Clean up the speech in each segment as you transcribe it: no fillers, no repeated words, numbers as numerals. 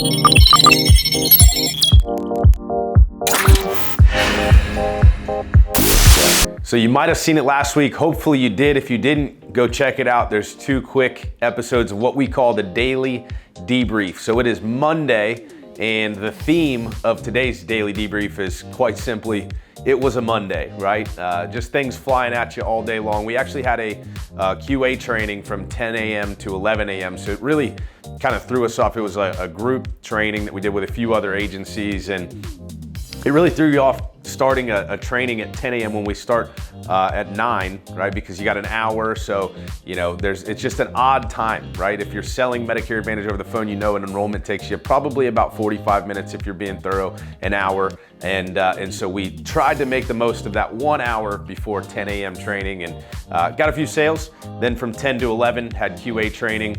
So you might have seen it last week. Hopefully you did. If you didn't, go check it out. There's 2 quick episodes of what we call the daily debrief. So it is Monday, and the theme of today's daily debrief is quite simply, it was a Monday, right? Just things flying at you all day long. We actually had a QA training from 10 a.m. to 11 a.m. So it really kind of threw us off. It was a group training that we did with a few other agencies, and it really threw you off starting a training at 10 a.m. when we start at 9, right? Because you got an hour, so you know it's just an odd time, right? If you're selling Medicare Advantage over the phone, you know an enrollment takes you probably about 45 minutes if you're being thorough, an hour, and so we tried to make the most of that 1 hour before 10 a.m. training, and got a few sales. Then from 10 to 11 had QA training.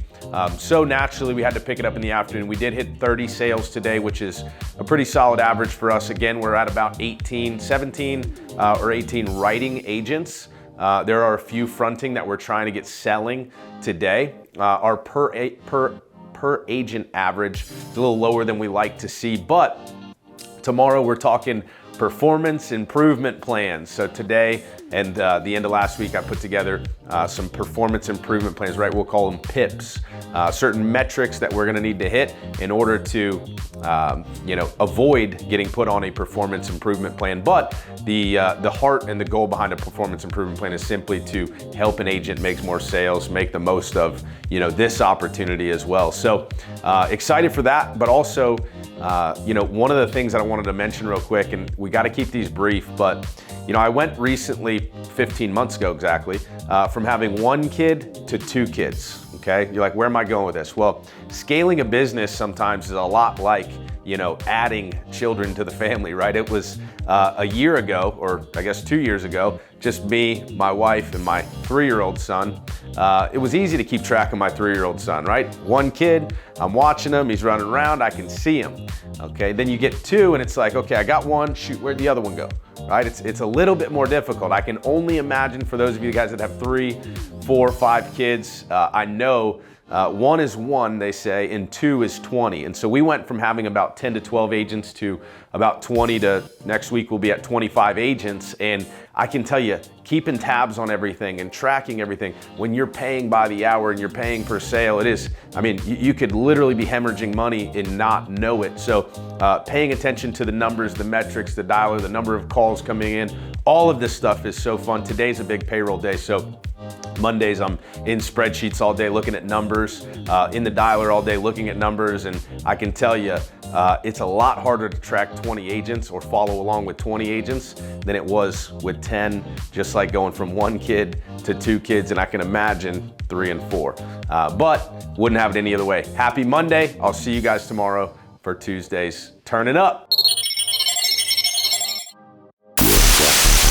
So naturally we had to pick it up in the afternoon. We did hit 30 sales today, which is a pretty solid average for us. Again, we're at about 17 or 18 writing agents. There are a few fronting that we're trying to get selling today. Our per agent average is a little lower than we like to see, but tomorrow we're talking performance improvement plans. So today and the end of last week, I put together some performance improvement plans, right? We'll call them PIPs, certain metrics that we're gonna need to hit in order to avoid getting put on a performance improvement plan. But the heart and the goal behind a performance improvement plan is simply to help an agent make more sales, make the most of this opportunity as well. So excited for that, but also one of the things that I wanted to mention real quick, and we got to keep these brief, but I went recently, 15 months ago exactly, from having 1 kid to 2 kids, okay? You're like, where am I going with this? Well, scaling a business sometimes is a lot like, adding children to the family, right? It was a year ago, or I guess 2 years ago, just me, my wife, and my 3-year-old son. It was easy to keep track of my 3-year-old son, right? 1 kid, I'm watching him, he's running around, I can see him, okay? Then you get 2 and it's like, okay, I got 1, shoot, where'd the other one go, right? It's a little bit more difficult. I can only imagine for those of you guys that have 3, 4, 5 kids, I know 1 is 1, they say, and 2 is 20. And so we went from having about 10 to 12 agents to about 20 to next week we'll be at 25 agents. And I can tell you, keeping tabs on everything and tracking everything, when you're paying by the hour and you're paying per sale, it is, you could literally be hemorrhaging money and not know it. So paying attention to the numbers, the metrics, the dialer, the number of calls coming in, all of this stuff is so fun. Today's a big payroll day. So Mondays, I'm in spreadsheets all day looking at numbers, in the dialer all day looking at numbers, and I can tell you, it's a lot harder to track 20 agents or follow along with 20 agents than it was with 10, just like going from 1 kid to 2 kids, and I can imagine 3 and 4. But wouldn't have it any other way. Happy Monday. I'll see you guys tomorrow for Tuesday's Turn It Up.